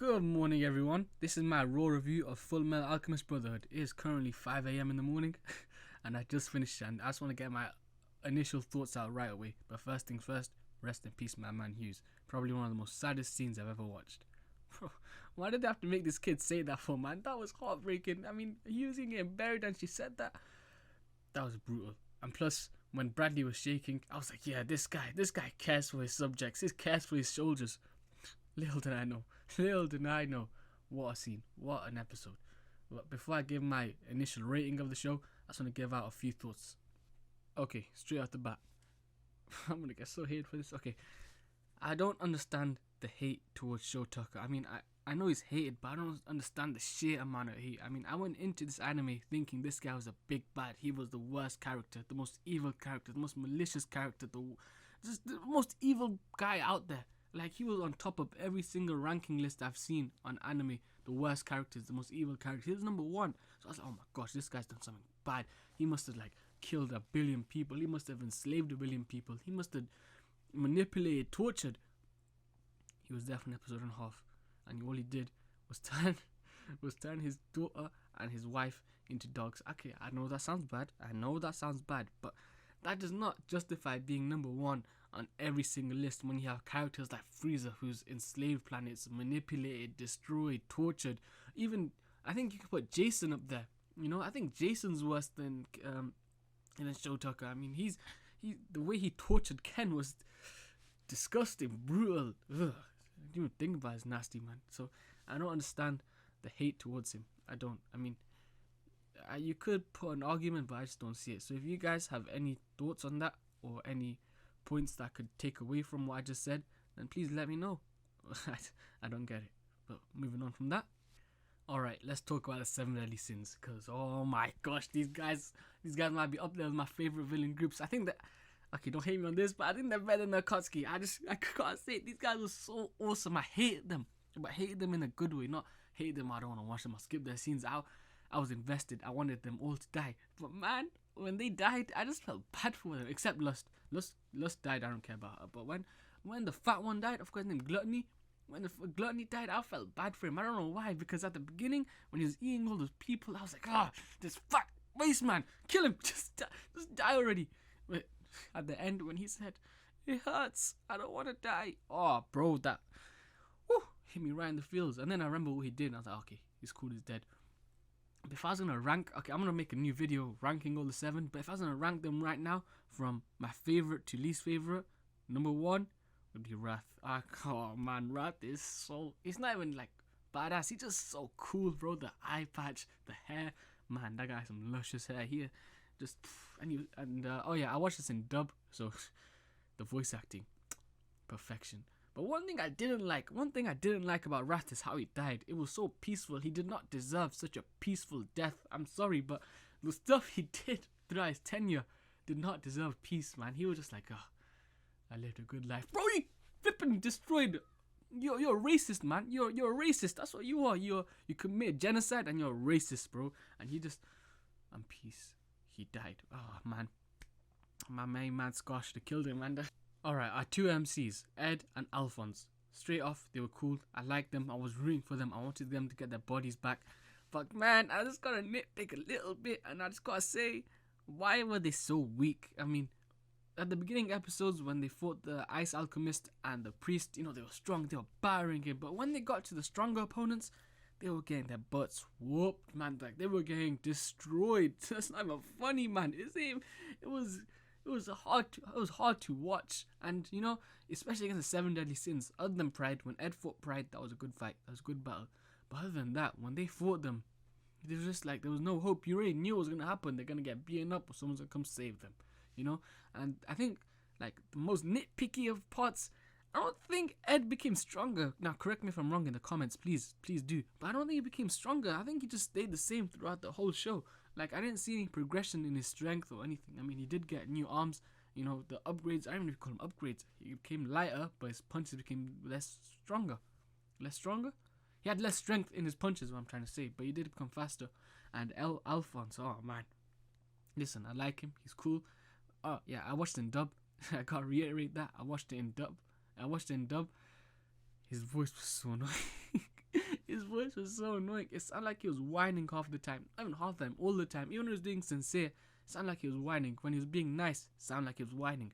Good morning, everyone. This is my raw review of Full Metal Alchemist Brotherhood. It is currently 5 a.m. in the morning, and I just finished it, and I just want to get my initial thoughts out right away. But first things first, rest in peace, my man Hughes. Probably one of the most saddest scenes I've ever watched. Bro, why did they have to make this kid say that for, man? That was heartbreaking. I mean, Hughes getting buried and she said that. That was brutal. And plus, when Bradley was shaking, I was like, yeah, this guy cares for his subjects. He cares for his soldiers. Little did I know. What a scene. What an episode. But before I give my initial rating of the show, I just want to give out a few thoughts. Okay, straight off the bat. I'm going to get so hated for this. Okay, I don't understand the hate towards Show Tucker. I mean, I know he's hated, but I don't understand the sheer amount of hate. I mean, I went into this anime thinking this guy was a big bad. He was the worst character, the most evil character, the most malicious character, just the most evil guy out there. Like, he was on top of every single ranking list I've seen on anime. The worst characters, the most evil characters. He was number one. So I was like, oh my gosh, this guy's done something bad. He must have, like, killed 1 billion people. He must have enslaved 1 billion people. He must have manipulated, tortured. He was there for an episode and a half. And all he did was turn his daughter and his wife into dogs. Okay, I know that sounds bad. But that does not justify being number one on every single list when you have characters like Frieza, who's enslaved planets, manipulated, destroyed, tortured. Even, I think you could put Jason up there. You know, I think Jason's worse than Show Tucker. I mean, the way he tortured Ken was disgusting, brutal. Ugh. I didn't even think about his nasty, man. So I don't understand the hate towards him. I don't. I mean, you could put an argument, but I just don't see it. So if you guys have any thoughts on that or any points that I could take away from what I just said, then please let me know. I don't get it. But moving on from that. Alright, let's talk about the 7 deadly sins. Because, oh my gosh, these guys might be up there with my favorite villain groups. I think that, okay, don't hate me on this, but I think they're better than Akatsuki. I can't say it. These guys were so awesome. I hated them. But hated them in a good way. Not hate them, I don't want to watch them. I'll skip their scenes out. I was invested. I wanted them all to die. But man, when they died, I just felt bad for them. Except Lust. Lust died, I don't care about her. But when the fat one died, of course, named Gluttony. When the Gluttony died, I felt bad for him. I don't know why. Because at the beginning, when he was eating all those people, I was like, this fat waste man. Kill him. Just die already. But at the end, when he said, it hurts. I don't want to die. Oh, bro, that hit me right in the feels. And then I remember what he did. And I was like, okay, he's cool, he's dead. But if I was going to rank, okay, I'm going to make a new video ranking all the 7, but if I was going to rank them right now from my favorite to least favorite, number 1 would be Wrath. Oh man, Wrath is so, he's not even like badass, he's just so cool, bro. The eye patch, the hair, man, that guy has some luscious hair here. Just, oh yeah, I watched this in dub, so the voice acting, perfection. But one thing I didn't like about Wrath is how he died. It was so peaceful. He did not deserve such a peaceful death. I'm sorry, but the stuff he did throughout his tenure did not deserve peace, man. He was just like, I lived a good life. Bro, you flipping destroyed. You're a racist, man. You're a racist. That's what you are. You commit genocide and you're a racist, bro. And he just, and peace. He died. Oh, man. My main man Scott should have killed him, man. Alright, our 2 MCs, Ed and Alphonse. Straight off, they were cool. I liked them. I was rooting for them. I wanted them to get their bodies back. But man, I just gotta nitpick a little bit. And I just gotta say, why were they so weak? I mean, at the beginning episodes when they fought the Ice Alchemist and the Priest, you know, they were strong. They were battering him. But when they got to the stronger opponents, they were getting their butts whooped, man. Like, they were getting destroyed. That's not even funny, man. It was hard to watch, and you know, especially against the 7 deadly sins. Other than Pride, when Ed fought Pride, that was a good fight, that was a good battle. But other than that, when they fought them, it was just like there was no hope. You already knew what was gonna happen. They're gonna get beaten up, or someone's gonna come save them, you know. And I think like the most nitpicky of parts, I don't think Ed became stronger. Now, correct me if I'm wrong in the comments, please do. But I don't think he became stronger. I think he just stayed the same throughout the whole show. Like, I didn't see any progression in his strength or anything. I mean, he did get new arms, you know, the upgrades. I don't even know if you call them upgrades. He became lighter, but his punches became less stronger. He had less strength in his punches, what I'm trying to say, but he did become faster. And Alphonse, oh man, listen, I like him. He's cool. Oh yeah, I watched it in dub. I gotta reiterate that. I watched it in dub. His voice was so annoying. voice was so annoying. It sounded like he was whining half the time. Not even half the time, all the time. Even when he was being sincere, it sounded like he was whining. When he was being nice, it sounded like he was whining.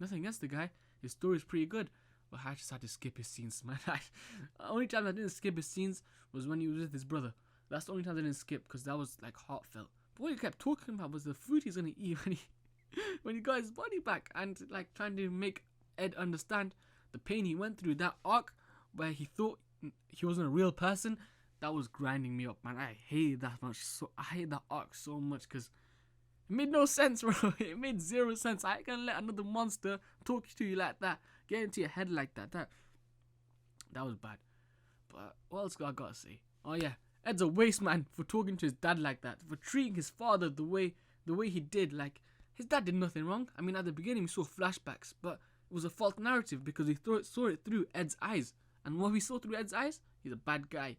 Nothing against the guy. His story is pretty good. But I just had to skip his scenes, man. The only time I didn't skip his scenes was when he was with his brother. That's the only time I didn't skip, because that was like heartfelt. But what he kept talking about was the food he's gonna eat when he got his body back, and like trying to make Ed understand the pain he went through. That arc where he thought he wasn't a real person, that was grinding me up, man. I hated that much. So I hate that arc so much, because it made no sense, bro. It made zero sense. I ain't gonna let another monster talk to you like that, get into your head like that. That was bad. But what else I gotta say? Oh yeah, Ed's a waste man for talking to his dad like that, for treating his father the way he did. Like, his dad did nothing wrong. I mean, at the beginning we saw flashbacks, but it was a false narrative because he saw it through Ed's eyes. And what we saw through Ed's eyes, he's a bad guy.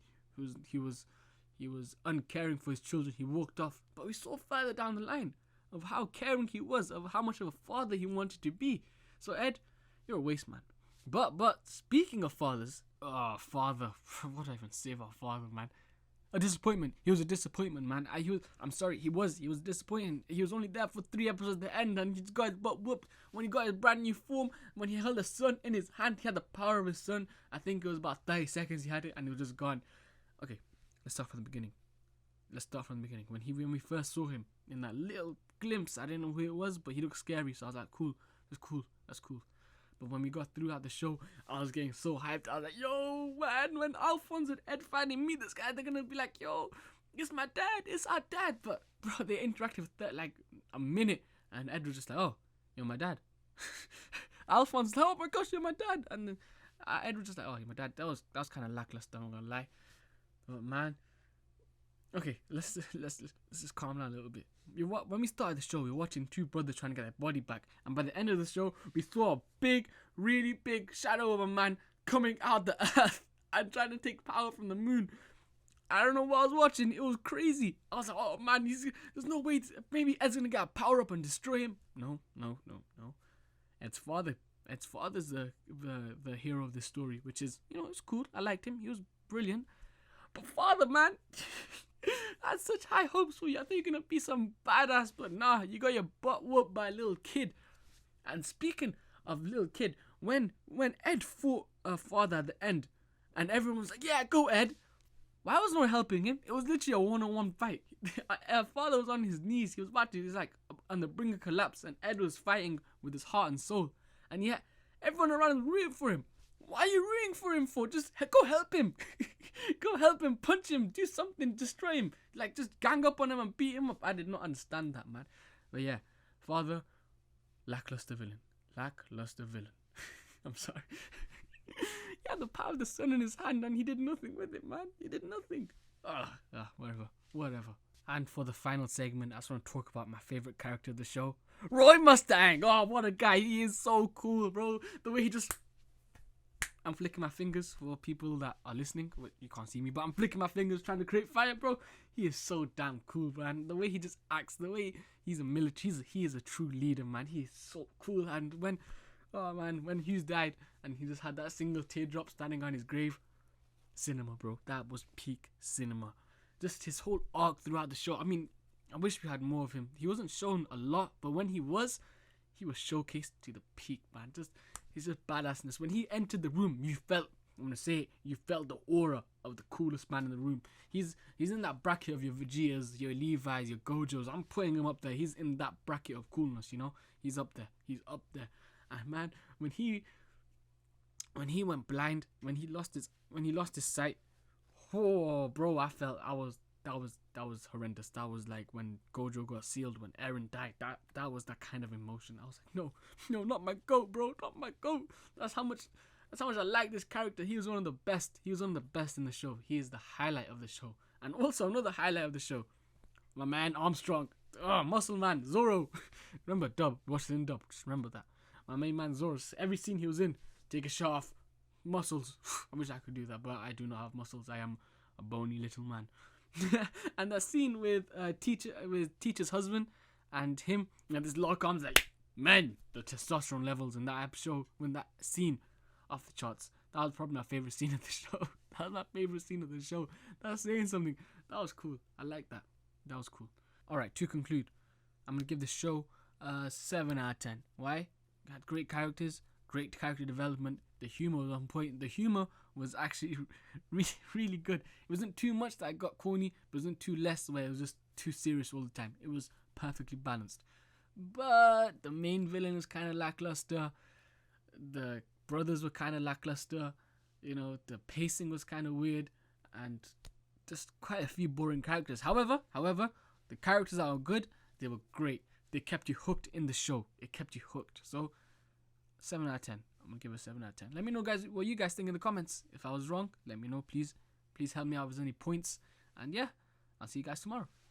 He was uncaring for his children. He walked off. But we saw further down the line of how caring he was, of how much of a father he wanted to be. So Ed, you're a waste man. But speaking of fathers, father, what do I even say about father, man? A disappointment. He was a disappointment, man. I'm sorry. He was disappointing. He was only there for 3 episodes at the end, and he just got his butt whooped when he got his brand new form. When he held the sun in his hand, he had the power of his sun. I think it was about 30 seconds he had it, and it was just gone. Okay, let's start from the beginning. When we first saw him in that little glimpse, I didn't know who it was, but he looked scary. So I was like, cool, that's cool. But when we got throughout the show, I was getting so hyped. I was like, yo, man, when Alphonse and Ed finally meet this guy, they're gonna be like, yo, it's my dad, it's our dad. But bro, they interacted for like a minute, and Ed was just like, oh, you're my dad. Alphonse, oh my gosh, you're my dad. And then Ed was just like, oh, you're my dad. That was kind of lackluster, I'm not gonna lie. But man, okay, let's just calm down a little bit. When we started the show, we were watching 2 brothers trying to get their body back, and by the end of the show, we saw a big, really big shadow of a man coming out the earth and trying to take power from the moon. I don't know what I was watching. It was crazy. I was like, oh man, there's no way. Maybe Ed's gonna get a power up and destroy him. No. Ed's father's the hero of this story, which is, it's cool. I liked him. He was brilliant. But father, man, I had such high hopes for you. I thought you were going to be some badass, but nah, you got your butt whooped by a little kid. And speaking of little kid, when Ed fought father at the end, and everyone was like, yeah, go Ed. Why was no one helping him? It was literally a one-on-one fight. Father was on his knees. He was like on the brink of collapse, and Ed was fighting with his heart and soul. And yet, everyone around was rooting for him. Why are you rooting for him for? Just go help him. Go help him, punch him, do something, destroy him. Like, just gang up on him and beat him up. I did not understand that, man. But yeah, father, lackluster villain. I'm sorry. He had the power of the sun in his hand and he did nothing with it, man. He did nothing. Whatever. And for the final segment, I just want to talk about my favorite character of the show, Roy Mustang. Oh, what a guy. He is so cool, bro. The way he just... I'm flicking my fingers for people that are listening. You can't see me, but I'm flicking my fingers trying to create fire, bro. He is so damn cool, man. The way he just acts, the way he's a military, he is a true leader, man. He is so cool. And when Hughes died and he just had that single teardrop standing on his grave, cinema, bro. That was peak cinema. Just his whole arc throughout the show. I mean, I wish we had more of him. He wasn't shown a lot, but when he was showcased to the peak, man. He's just badassness. When he entered the room, you felt the aura of the coolest man in the room. He's in that bracket of your Vegetas, your Levi's, your Gojos. I'm putting him up there. He's in that bracket of coolness, He's up there. And man, when he went blind, when he lost his sight, oh bro, I felt that was horrendous. That was like when Gojo got sealed, when Eren died. That was that kind of emotion. I was like, no, not my goat, bro, not my goat. That's how much I like this character. He was one of the best. He was one of the best in the show. He is the highlight of the show. And also another highlight of the show, my man Armstrong. Oh, Muscle Man, Zoro. Remember dub? Watch it in dub. Just remember that. My main man Zoro. Every scene he was in, take a shot off. Muscles. I wish I could do that, but I do not have muscles. I am a bony little man. And that scene with teacher's husband and him, this lock arms like, man, the testosterone levels in that show, when that scene off the charts. That was probably my favorite scene of the show. That was my favorite scene of the show. That's saying something. That was cool. I like that. That was cool. Alright, to conclude, I'm going to give this show a 7 out of 10. Why? It had great characters, great character development. The humor was on point. The humor was actually really good. It wasn't too much that I got corny, but it wasn't too less where it was just too serious all the time. It was perfectly balanced. But the main villain was kind of lackluster. The brothers were kind of lackluster. You know, the pacing was kind of weird, and just quite a few boring characters. However, the characters that were good, they were great. They kept you hooked in the show. It kept you hooked. So, 7 out of 10. I'm gonna give it a 7 out of 10. Let me know, guys, what you guys think in the comments. If I was wrong, let me know, please. Please help me out with any points. And yeah, I'll see you guys tomorrow.